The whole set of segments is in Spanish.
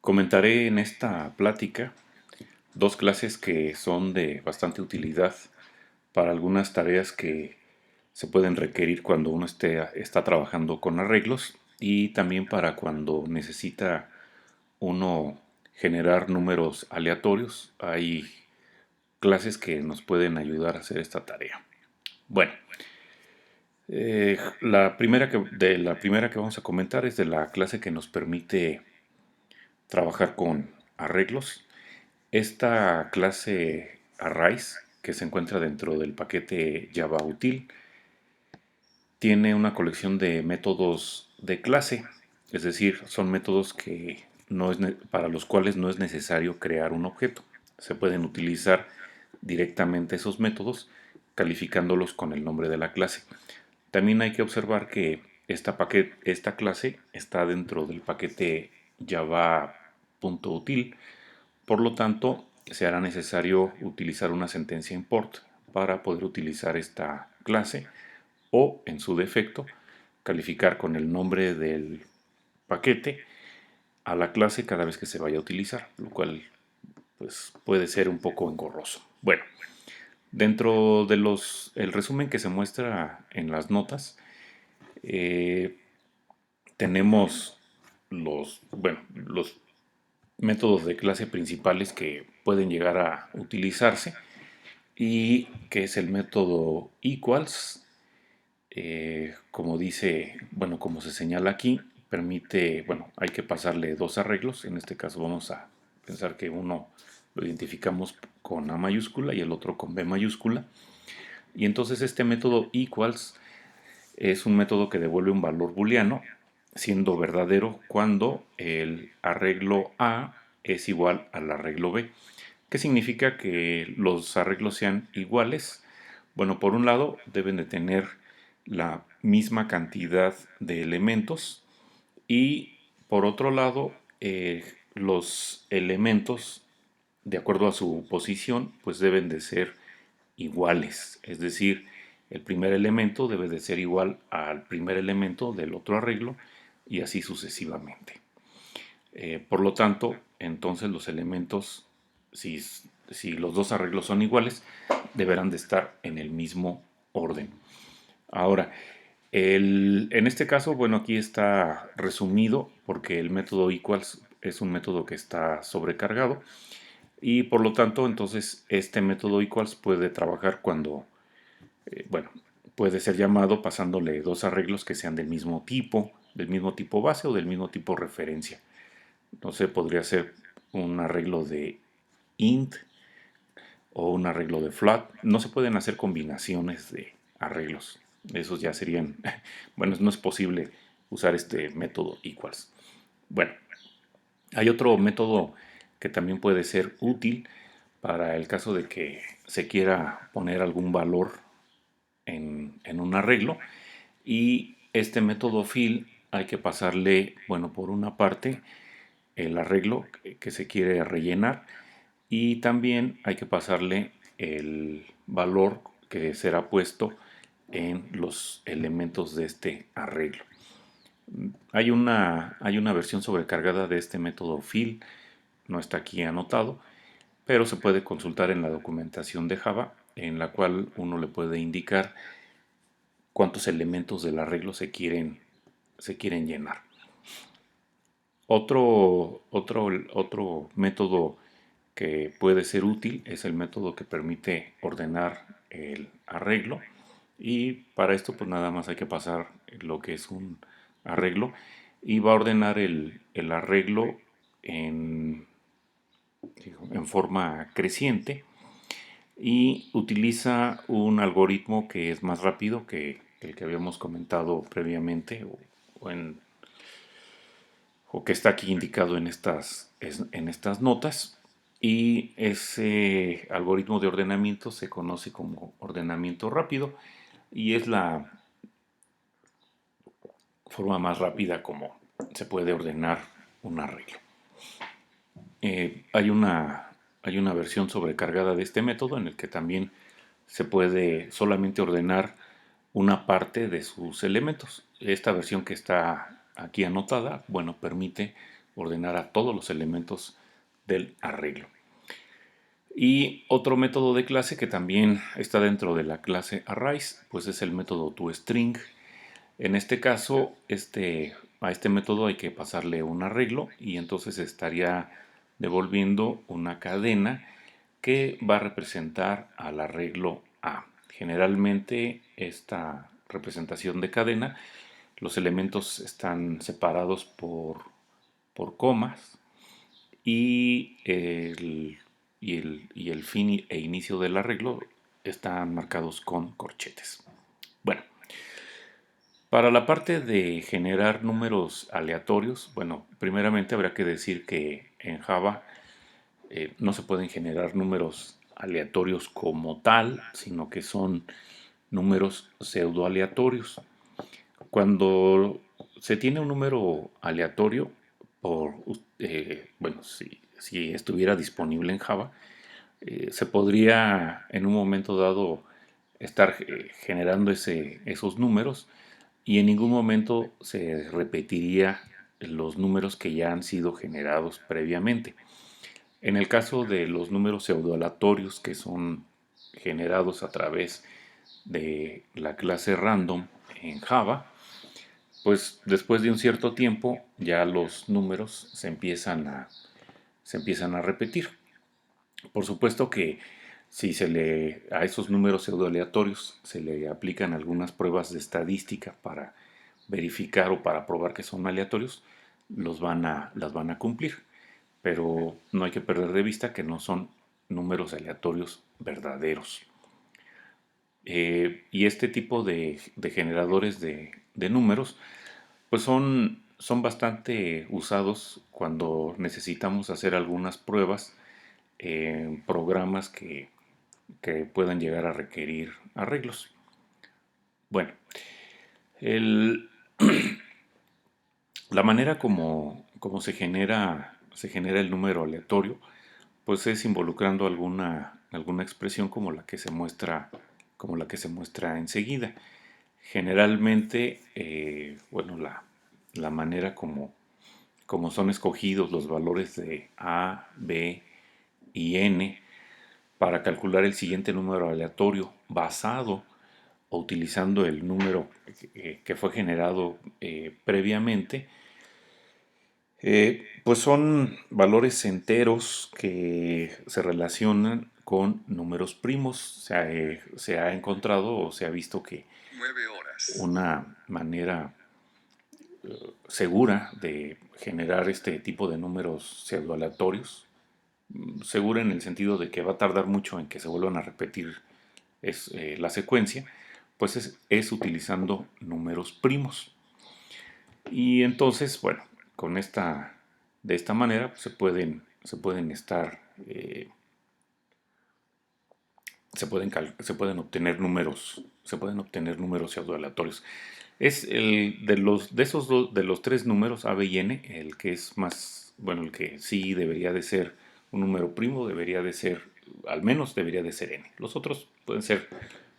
Comentaré en esta plática dos clases que son de bastante utilidad para algunas tareas que se pueden requerir cuando uno está trabajando con arreglos y también para cuando necesita uno generar números aleatorios. Hay clases que nos pueden ayudar a hacer esta tarea. Bueno, la primera que vamos a comentar es de la clase que nos permite trabajar con arreglos. Esta clase Arrays, que se encuentra dentro del paquete Java Util, tiene una colección de métodos de clase, es decir, son métodos que para los cuales no es necesario crear un objeto. Se pueden utilizar directamente esos métodos calificándolos con el nombre de la clase. También hay que observar que esta clase está dentro del paquete java.util. Por lo tanto, se hará necesario utilizar una sentencia import para poder utilizar esta clase o, en su defecto, calificar con el nombre del paquete a la clase cada vez que se vaya a utilizar, lo cual pues, puede ser un poco engorroso. Bueno, dentro de el resumen que se muestra en las notas, eh, tenemos los métodos de clase principales que pueden llegar a utilizarse y que es el método equals. Como dice, bueno, como se señala aquí, permite, bueno, hay que pasarle dos arreglos. En este caso vamos a pensar que uno lo identificamos con A mayúscula y el otro con B mayúscula. Y entonces este método equals es un método que devuelve un valor booleano siendo verdadero cuando el arreglo A es igual al arreglo B. ¿Qué significa que los arreglos sean iguales? Bueno, por un lado deben de tener la misma cantidad de elementos y por otro lado los elementos de acuerdo a su posición pues deben de ser iguales, es decir, el primer elemento debe de ser igual al primer elemento del otro arreglo y así sucesivamente. Por lo tanto, entonces los elementos, si, si los dos arreglos son iguales, deberán de estar en el mismo orden. Ahora, en este caso, bueno, aquí está resumido porque el método equals es un método que está sobrecargado y por lo tanto, entonces, este método equals puede trabajar cuando, bueno, puede ser llamado pasándole dos arreglos que sean del mismo tipo base o del mismo tipo referencia. Entonces podría ser un arreglo de int o un arreglo de flat. No se pueden hacer combinaciones de arreglos. Esos ya serían, bueno, no es posible usar este método equals. Bueno, hay otro método que también puede ser útil para el caso de que se quiera poner algún valor en un arreglo. Y este método fill hay que pasarle, bueno, por una parte el arreglo que se quiere rellenar y también hay que pasarle el valor que será puesto en los elementos de este arreglo. Hay una versión sobrecargada de este método fill, no está aquí anotado, pero se puede consultar en la documentación de Java, en la cual uno le puede indicar cuántos elementos del arreglo se quieren llenar. Otro método que puede ser útil es el método que permite ordenar el arreglo y para esto pues nada más hay que pasar lo que es un arreglo y va a ordenar el arreglo en, en forma creciente y utiliza un algoritmo que es más rápido que el que habíamos comentado previamente o en o que está aquí indicado en estas notas. Y ese algoritmo de ordenamiento se conoce como ordenamiento rápido y es la forma más rápida como se puede ordenar un arreglo. Hay una versión sobrecargada de este método en el que también se puede solamente ordenar una parte de sus elementos. Esta versión que está aquí anotada, bueno, permite ordenara todos los elementos del arreglo. Y otro método de clase que también está dentro de la clase Arrays, pues es el método toString. En este caso, a este método hay que pasarle un arreglo y entonces estaría devolviendo una cadena que va a representar al arreglo A. Generalmente esta representación de cadena, los elementos están separados por comas y el fin e inicio del arreglo están marcados con corchetes. Bueno, para la parte de generar números aleatorios, bueno, primeramente habrá que decir que en Java no se pueden generar números aleatorios como tal, sino que son números pseudoaleatorios. Cuando se tiene un número aleatorio, bueno, si estuviera disponible en Java, se podría en un momento dado estar generando esos números y en ningún momento se repetiría los números que ya han sido generados previamente. En el caso de los números pseudoaleatorios que son generados a través de la clase random en Java, pues después de un cierto tiempo ya los números se empiezan a repetir. Por supuesto que si a esos números pseudoaleatorios se le aplican algunas pruebas de estadística para verificar o para probar que son aleatorios, las van a cumplir. Pero no hay que perder de vista que no son números aleatorios verdaderos. Y este tipo de generadores de números pues son bastante usados cuando necesitamos hacer algunas pruebas en programas que puedan llegar a requerir arreglos. Bueno, el- la manera como se genera el número aleatorio, pues es involucrando alguna expresión como la que se muestra enseguida. Generalmente, bueno, la manera como son escogidos los valores de A, B y N para calcular el siguiente número aleatorio basado o utilizando el número que fue generado previamente, pues son valores enteros que se relacionan con números primos. Se ha encontrado o se ha visto que 9 horas. una manera segura de generar este tipo de números pseudoaleatorios, segura en el sentido de que va a tardar mucho en que se vuelvan a repetir la secuencia, pues es utilizando números primos. Y entonces, bueno, de esta manera pues, se pueden obtener se pueden obtener números pseudoaleatorios. Es de los tres números A, B y N, el que es más, bueno, el que sí debería de ser un número primo, debería de ser, al menos debería de ser N. Los otros pueden ser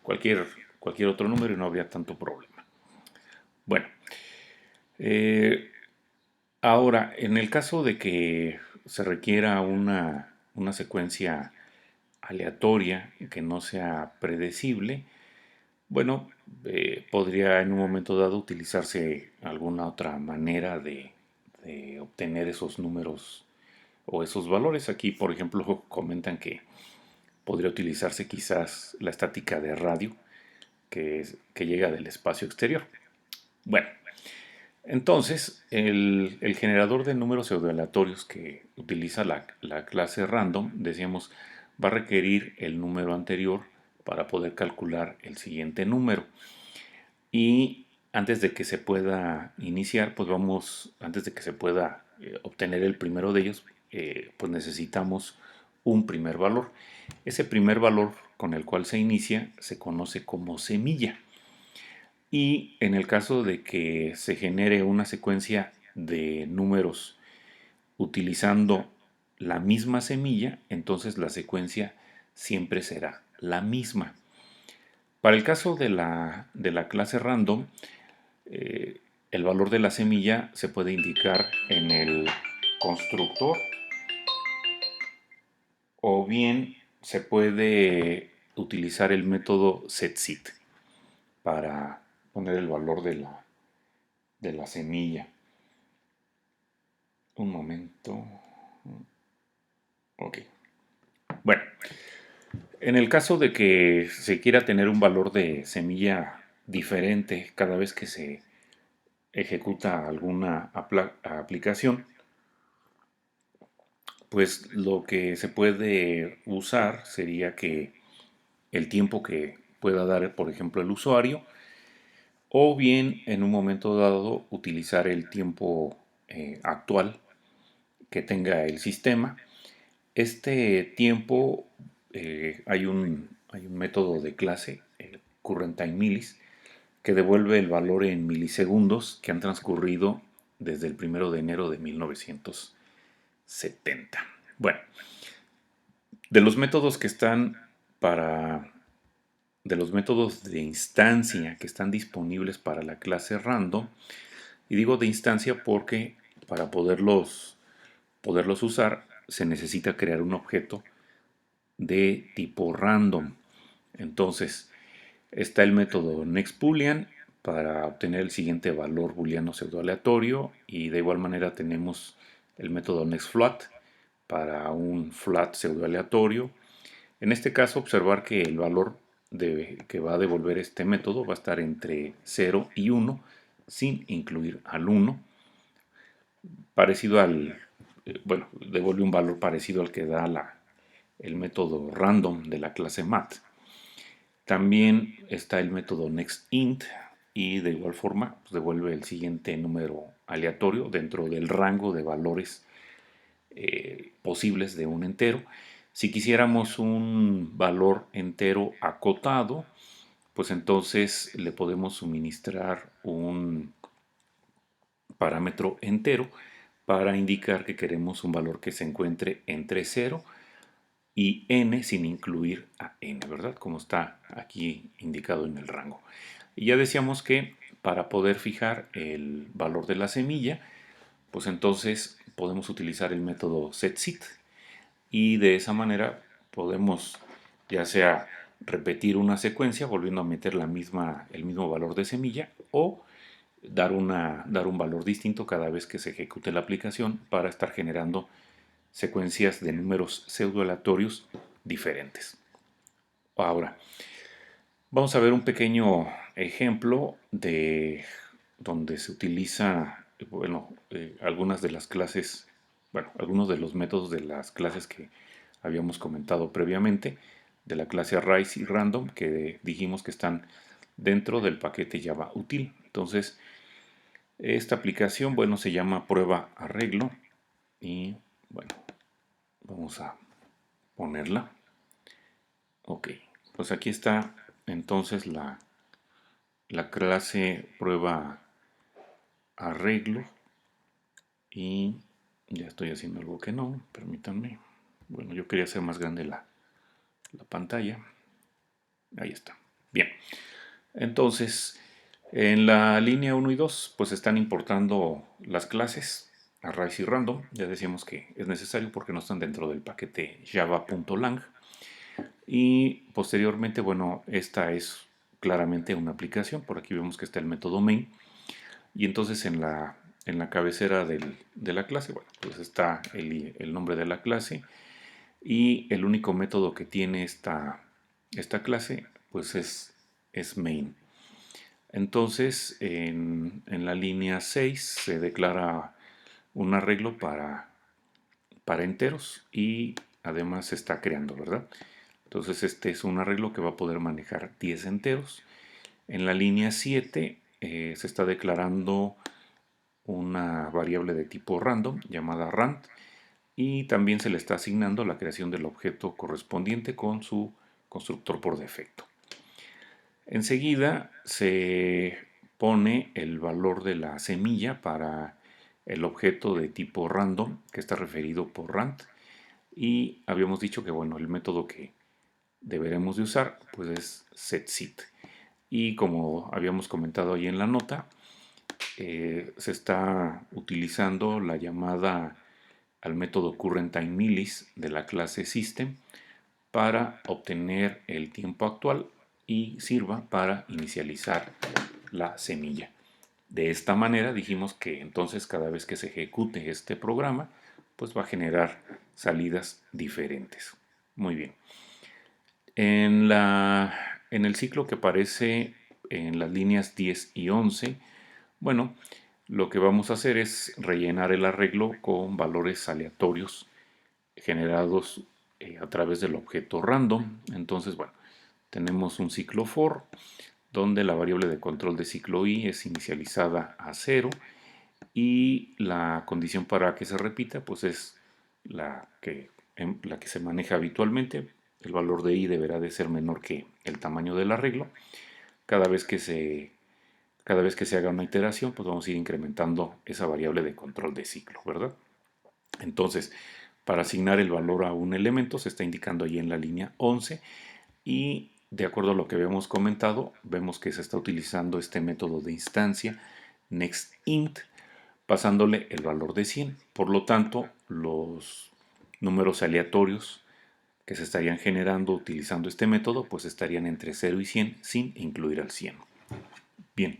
cualquier, cualquier otro número y no habría tanto problema. Bueno, eh, ahora, en el caso de que se requiera una secuencia aleatoria que no sea predecible, bueno, podría en un momento dado utilizarse alguna otra manera de obtener esos números o esos valores. Aquí, por ejemplo, comentan que podría utilizarse quizás la estática de radio que llega del espacio exterior. Bueno, entonces el generador de números pseudoaleatorios que utiliza la clase random, decíamos, va a requerir el número anterior para poder calcular el siguiente número. Y antes de que se pueda iniciar, pues antes de que se pueda obtener el primero de ellos, pues necesitamos un primer valor. Ese primer valor con el cual se inicia se conoce como semilla. Y en el caso de que se genere una secuencia de números utilizando la misma semilla, entonces la secuencia siempre será la misma. Para el caso de la clase random, el valor de la semilla se puede indicar constructor, o bien se puede utilizar el método setSit para poner el valor de la semilla. Un momento. Ok. Bueno, en el caso de que se quiera tener un valor de semilla diferente cada vez que se ejecuta alguna aplicación, pues lo que se puede usar sería que el tiempo que pueda dar, por ejemplo, el usuario, o bien en un momento dado utilizar el tiempo actual que tenga el sistema. Este tiempo, hay un método de clase, el currentTimeMillis, que devuelve el valor en milisegundos que han transcurrido desde el 1 de enero de 1970. Bueno, de los métodos que están para de los métodos de instancia que están disponibles para la clase random, y digo de instancia porque para poderlos usar se necesita crear un objeto de tipo random. Entonces, está el método nextBoolean para obtener el siguiente valor booleano pseudoaleatorio, y de igual manera tenemos el método nextFloat para un float pseudoaleatorio. En este caso, observar que el valor que va a devolver este método va a estar entre 0 y 1 sin incluir al 1, parecido bueno, devuelve un valor parecido al que da el método random de la clase math. También está el método nextInt, y de igual forma pues, devuelve el siguiente número aleatorio dentro del rango de valores posibles de un entero. Si quisiéramos un valor entero acotado, pues entonces le podemos suministrar un parámetro entero para indicar que queremos un valor que se encuentre entre 0 y n sin incluir a n, ¿verdad? Como está aquí indicado en el rango. Y ya decíamos que para poder fijar el valor de la semilla, pues entonces podemos utilizar el método setSit, y de esa manera podemos ya sea repetir una secuencia volviendo a meter el mismo valor de semilla, o dar un valor distinto cada vez que se ejecute la aplicación para estar generando secuencias de números pseudoaleatorios diferentes. Ahora, vamos a ver un pequeño ejemplo de donde se utiliza, bueno, algunas de las clases, bueno, algunos de los métodos de las clases que habíamos comentado previamente, de la clase Arrays y Random, que dijimos que están dentro del paquete Java Util. Entonces, esta aplicación, bueno, se llama prueba arreglo, y bueno, vamos a ponerla. Ok, pues aquí está entonces la clase prueba arreglo, y ya estoy haciendo algo que no, permítanme. Bueno, yo quería hacer más grande la pantalla. Ahí está. Bien, entonces en la línea 1 y 2 pues están importando las clases Arrays y Random. Ya decíamos que es necesario porque no están dentro del paquete java.lang. Y posteriormente, bueno, esta es claramente una aplicación. Por aquí vemos que está el método main. Y entonces en la cabecera de la clase, bueno, pues está el nombre de la clase. Y el único método que tiene esta clase, pues es main. Entonces, en la línea 6 se declara un arreglo para enteros, y además se está creando, ¿verdad? Entonces este es un arreglo que va a poder manejar 10 enteros. En la línea 7 se está declarando una variable de tipo random llamada rand, y también se le está asignando la creación del objeto correspondiente con su constructor por defecto. Enseguida se pone el valor de la semilla para el objeto de tipo random que está referido por rand, y habíamos dicho que bueno, el método que deberemos de usar pues es setSit, y como habíamos comentado ahí en la nota, se está utilizando la llamada al método currentTimeMilis de la clase System para obtener el tiempo actual y sirva para inicializar la semilla. De esta manera dijimos que entonces cada vez que se ejecute este programa, pues va a generar salidas diferentes. Muy bien. En el ciclo que aparece en las líneas 10 y 11, bueno, lo que vamos a hacer es rellenar el arreglo con valores aleatorios generados a través del objeto random. Entonces, bueno, tenemos un ciclo for donde la variable de control de ciclo i es inicializada a 0 y la condición para que se repita pues es la que se maneja habitualmente. El valor de i deberá de ser menor que el tamaño del arreglo. Cada vez que se haga una iteración, pues vamos a ir incrementando esa variable de control de ciclo, ¿verdad? Entonces, para asignar el valor a un elemento se está indicando ahí en la línea 11 y de acuerdo a lo que habíamos comentado, vemos que se está utilizando este método de instancia nextInt pasándole el valor de 100. Por lo tanto, los números aleatorios que se estarían generando utilizando este método pues estarían entre 0 y 100 sin incluir al 100. Bien,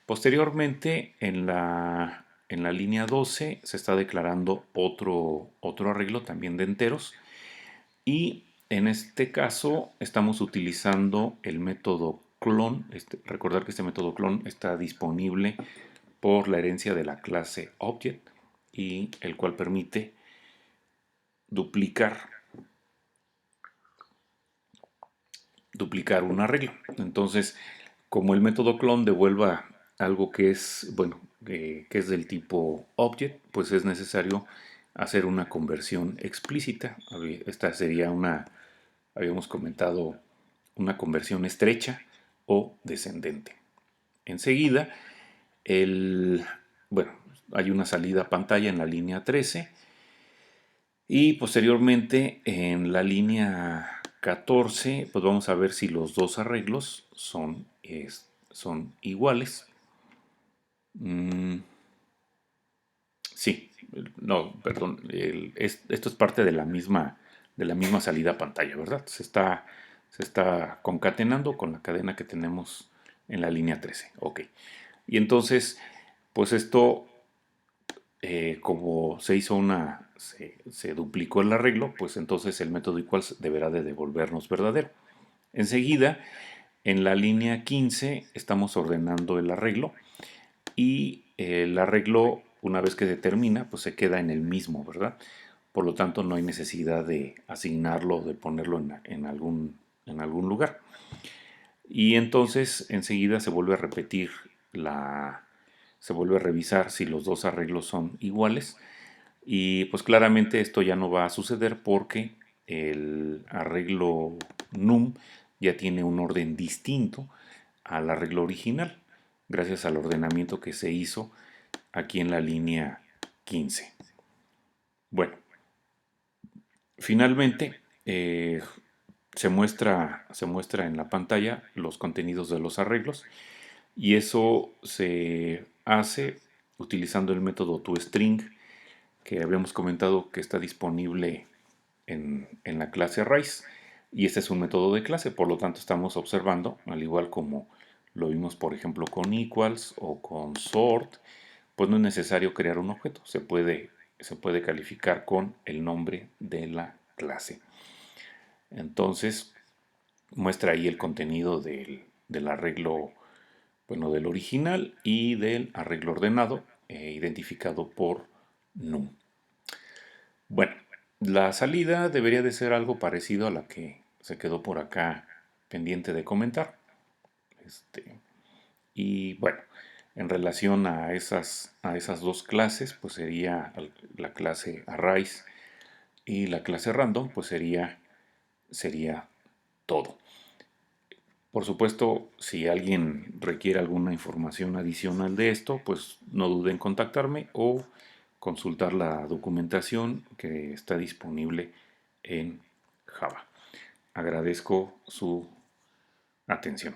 posteriormente en la línea 12 se está declarando otro arreglo también de enteros y en este caso estamos utilizando el método clone. Recordar que este método clone está disponible por la herencia de la clase Object y el cual permite duplicar un arreglo. Entonces, como el método clone devuelva algo que es, bueno, que es del tipo Object, pues es necesario hacer una conversión explícita. Esta sería habíamos comentado, una conversión estrecha o descendente. Enseguida, bueno, hay una salida a pantalla en la línea 13 y posteriormente en la línea 14 pues vamos a ver si los dos arreglos son iguales. Sí, no, perdón, esto es parte de la misma salida a pantalla, ¿verdad? Se está concatenando con la cadena que tenemos en la línea 13. Ok. Y entonces, pues esto, como se duplicó el arreglo, pues entonces el método igual deberá de devolvernos verdadero. Enseguida, en la línea 15 estamos ordenando el arreglo y el arreglo, una vez que se termina, pues se queda en el mismo, ¿verdad? Por lo tanto, no hay necesidad de asignarlo o de ponerlo en algún lugar. Y entonces enseguida se vuelve a repetir se vuelve a revisar si los dos arreglos son iguales y pues claramente esto ya no va a suceder porque el arreglo num ya tiene un orden distinto al arreglo original gracias al ordenamiento que se hizo aquí en la línea 15. Bueno, finalmente se muestra en la pantalla los contenidos de los arreglos y eso se hace utilizando el método toString que habíamos comentado que está disponible en la clase Raíz y este es un método de clase, por lo tanto estamos observando, al igual como lo vimos por ejemplo con equals o con sort, pues no es necesario crear un objeto, se puede calificar con el nombre de la clase. Entonces muestra ahí el contenido del arreglo, bueno, del original y del arreglo ordenado identificado por num. Bueno, la salida debería de ser algo parecido a la que se quedó por acá pendiente de comentar. Y bueno, en relación a esas dos clases, pues sería la clase arrays y la clase random, pues sería todo. Por supuesto, si alguien requiere alguna información adicional de esto, pues no dude en contactarme o consultar la documentación que está disponible en Java. Agradezco su atención.